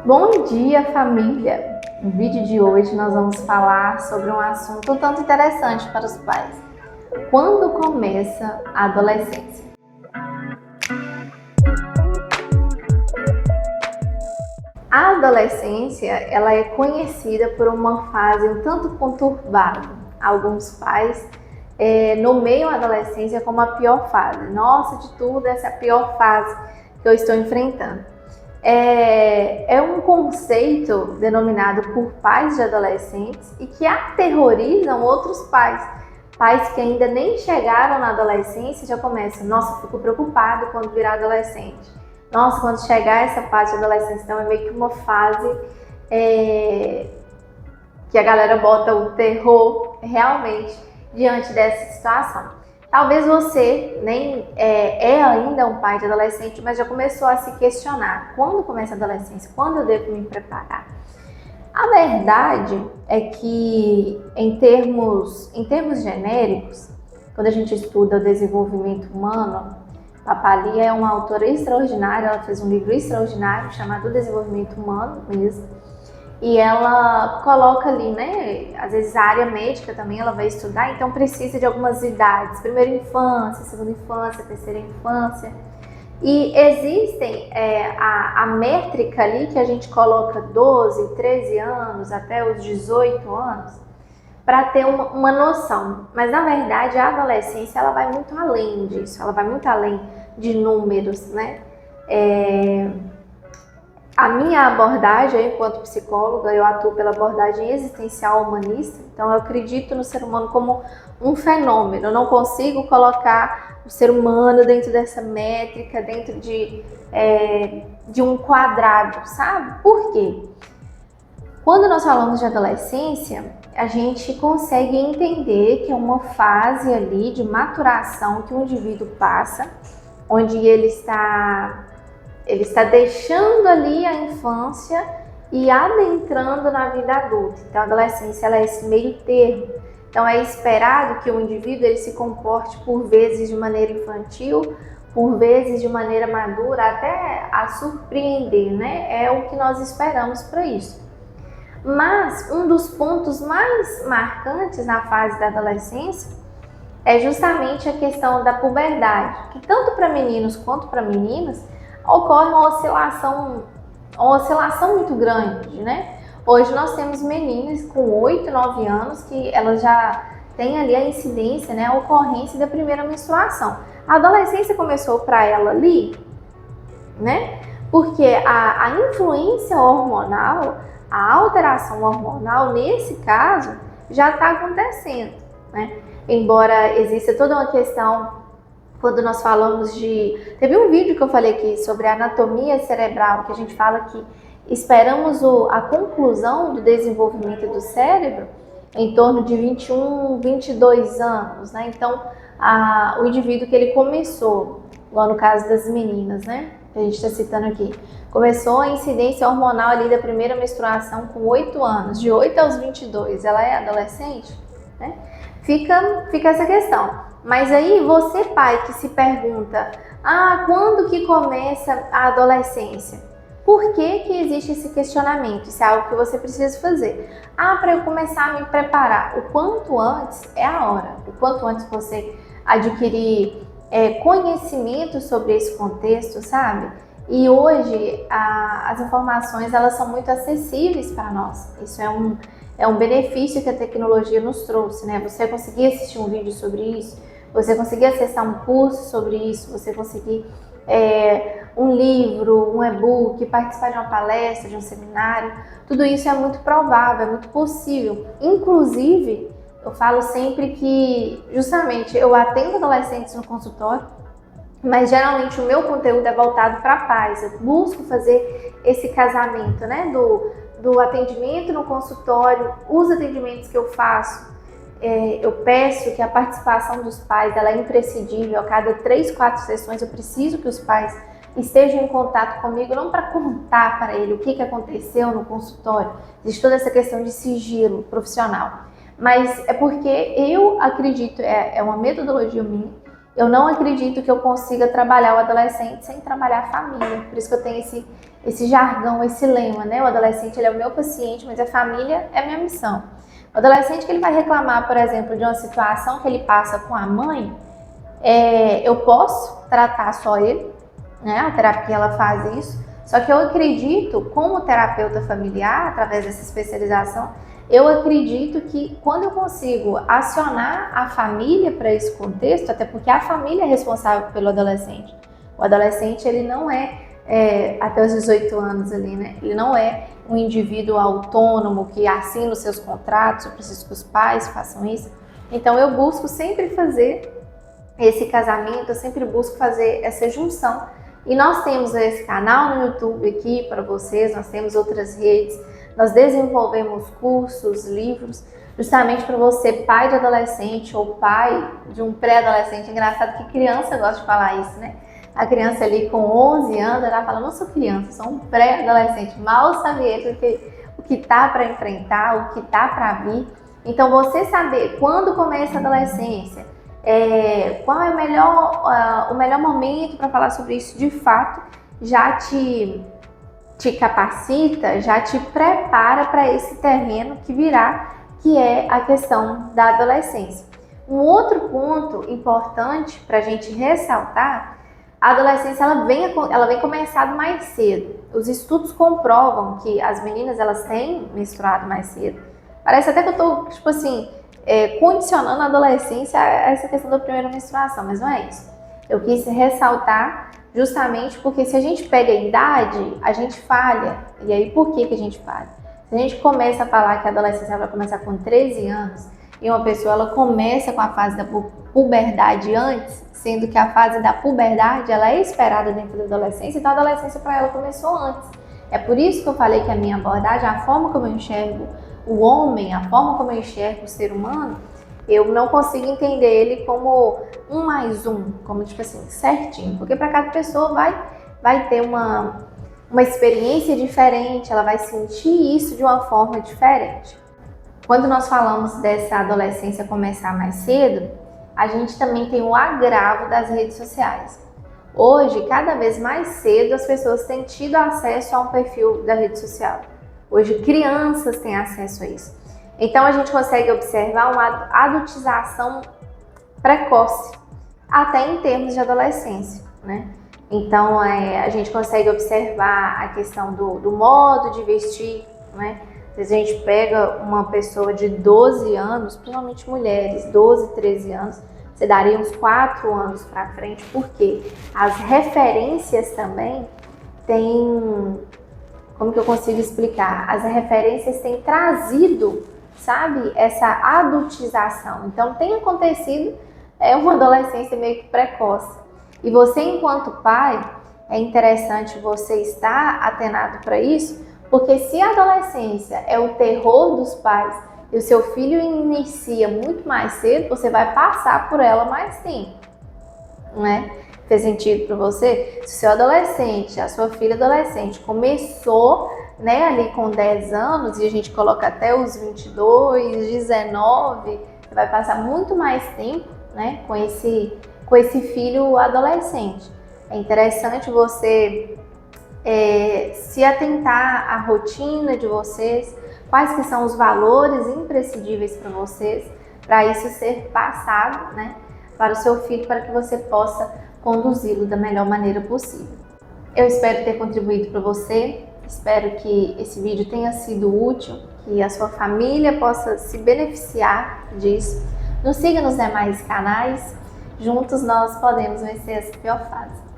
Bom dia, família! No vídeo de hoje nós vamos falar sobre um assunto um tanto interessante para os pais. Quando começa a adolescência? A adolescência, ela é conhecida por uma fase um tanto conturbada. Alguns pais nomeiam a adolescência como a pior fase. Nossa, de tudo, essa é a pior fase que eu estou enfrentando. É um conceito denominado por pais de adolescentes e que aterrorizam outros pais. Pais que ainda nem chegaram na adolescência já começam, nossa, fico preocupado quando virar adolescente. Nossa, quando chegar essa fase de adolescência, então é meio que uma fase que a galera bota o terror realmente diante dessa situação. Talvez você nem é ainda um pai de adolescente, mas já começou a se questionar. Quando começa a adolescência? Quando eu devo me preparar? A verdade é que, em termos genéricos, quando a gente estuda o desenvolvimento humano, Papali é uma autora extraordinária, ela fez um livro extraordinário chamado Desenvolvimento Humano mesmo. E ela coloca ali, né, às vezes a área médica também ela vai estudar, então precisa de algumas idades, primeira infância, segunda infância, terceira infância. E existem a métrica ali que a gente coloca 12, 13 anos até os 18 anos para ter uma noção. Mas na verdade a adolescência ela vai muito além disso, ela vai muito além de números, né? A minha abordagem, enquanto psicóloga, eu atuo pela abordagem existencial humanista, então eu acredito no ser humano como um fenômeno, eu não consigo colocar o ser humano dentro dessa métrica, dentro de um quadrado, sabe? Por quê? Quando nós falamos de adolescência, a gente consegue entender que é uma fase ali de maturação que o indivíduo passa, onde ele está deixando ali a infância e adentrando na vida adulta. Então a adolescência ela é esse meio termo. Então é esperado que o indivíduo ele se comporte por vezes de maneira infantil, por vezes de maneira madura, até a surpreender, né? É o que nós esperamos para isso. Mas um dos pontos mais marcantes na fase da adolescência é justamente a questão da puberdade, que tanto para meninos quanto para meninas ocorre uma oscilação muito grande, né? Hoje nós temos meninas com 8, 9 anos que elas já têm ali a incidência, né, a ocorrência da primeira menstruação. A adolescência começou para ela ali, né? Porque a influência hormonal, a alteração hormonal, nesse caso, já está acontecendo, né? Embora exista toda uma questão. Quando nós falamos Teve um vídeo que eu falei aqui sobre a anatomia cerebral, que a gente fala que esperamos a conclusão do desenvolvimento do cérebro em torno de 21, 22 anos, né? Então, o indivíduo que ele começou, igual no caso das meninas, né? Que a gente está citando aqui, começou a incidência hormonal ali da primeira menstruação com 8 anos, de 8 aos 22, ela é adolescente, né? Fica essa questão. Mas aí você, pai, que se pergunta, quando que começa a adolescência? Por que existe esse questionamento? Isso é algo que você precisa fazer. Para eu começar a me preparar, o quanto antes é a hora. O quanto antes você adquirir conhecimento sobre esse contexto, sabe? E hoje as informações elas são muito acessíveis para nós. Isso é um benefício que a tecnologia nos trouxe, né? Você conseguir assistir um vídeo sobre isso, você conseguir acessar um curso sobre isso, você conseguir um livro, um e-book, participar de uma palestra, de um seminário, tudo isso é muito provável, é muito possível. Inclusive, eu falo sempre que, justamente, eu atendo adolescentes no consultório, mas geralmente o meu conteúdo é voltado para pais. Eu busco fazer esse casamento, né, do atendimento no consultório, os atendimentos que eu faço. Eu peço que a participação dos pais ela é imprescindível. A cada 3, 4 sessões eu preciso que os pais estejam em contato comigo, não para contar para ele o que aconteceu no consultório. Existe toda essa questão de sigilo profissional. Mas é porque eu acredito, é uma metodologia minha, eu não acredito que eu consiga trabalhar o adolescente sem trabalhar a família. Por isso que eu tenho esse jargão, esse lema, né? O adolescente ele é o meu paciente, mas a família é a minha missão. O adolescente que ele vai reclamar, por exemplo, de uma situação que ele passa com a mãe, eu posso tratar só ele, né? A terapia ela faz isso, só que eu acredito, como terapeuta familiar, através dessa especialização, eu acredito que quando eu consigo acionar a família para esse contexto, até porque a família é responsável pelo adolescente. O adolescente ele não até os 18 anos ali, né? Ele não é um indivíduo autônomo que assina os seus contratos, eu preciso que os pais façam isso. Então eu busco sempre fazer esse casamento, eu sempre busco fazer essa junção. E nós temos esse canal no YouTube aqui para vocês, nós temos outras redes, nós desenvolvemos cursos, livros, justamente para você, pai de adolescente ou pai de um pré-adolescente. Engraçado que criança gosta de falar isso, né? A criança ali com 11 anos, ela fala, não sou criança, sou um pré-adolescente. Mal sabe ele o que tá para enfrentar, o que tá para vir. Então você saber quando começa a adolescência, qual é o melhor momento para falar sobre isso de fato, já te capacita, já te prepara para esse terreno que virá, que é a questão da adolescência. Um outro ponto importante para a gente ressaltar, a adolescência ela vem começado mais cedo. Os estudos comprovam que as meninas elas têm menstruado mais cedo. Parece até que eu estou, tipo assim, condicionando a adolescência a essa questão da primeira menstruação, mas não é isso. Eu quis ressaltar justamente porque se a gente pega a idade, a gente falha. E aí por que a gente falha? Se a gente começa a falar que a adolescência vai começar com 13 anos e uma pessoa ela começa com a fase da puberdade antes, sendo que a fase da puberdade ela é esperada dentro da adolescência, então a adolescência para ela começou antes. É por isso que eu falei que a minha abordagem, a forma como eu enxergo o homem, a forma como eu enxergo o ser humano, eu não consigo entender ele como 1 mais 1, como tipo assim, certinho, porque para cada pessoa vai ter uma experiência diferente, ela vai sentir isso de uma forma diferente. Quando nós falamos dessa adolescência começar mais cedo, a gente também tem o agravo das redes sociais. Hoje, cada vez mais cedo, as pessoas têm tido acesso a um perfil da rede social. Hoje, crianças têm acesso a isso. Então, a gente consegue observar uma adultização precoce, até em termos de adolescência, né? Então, a gente consegue observar a questão do modo de vestir, né? Se a gente pega uma pessoa de 12 anos, principalmente mulheres, 12, 13 anos, você daria uns 4 anos para frente, porque as referências também têm, como que eu consigo explicar? As referências têm trazido, sabe, essa adultização. Então tem acontecido uma adolescência meio que precoce. E você, enquanto pai, é interessante você estar atenado para isso, porque se a adolescência é o terror dos pais e o seu filho inicia muito mais cedo, você vai passar por ela mais tempo, né? Fez sentido para você? Se o seu adolescente, a sua filha adolescente começou, né, ali com 10 anos e a gente coloca até os 22, 19, você vai passar muito mais tempo, né, com esse filho adolescente. É interessante você se atentar à rotina de vocês, quais que são os valores imprescindíveis para vocês, para isso ser passado, né, para o seu filho, para que você possa conduzi-lo da melhor maneira possível. Eu espero ter contribuído para você, espero que esse vídeo tenha sido útil, que a sua família possa se beneficiar disso. Nos siga nos demais canais, juntos nós podemos vencer essa pior fase.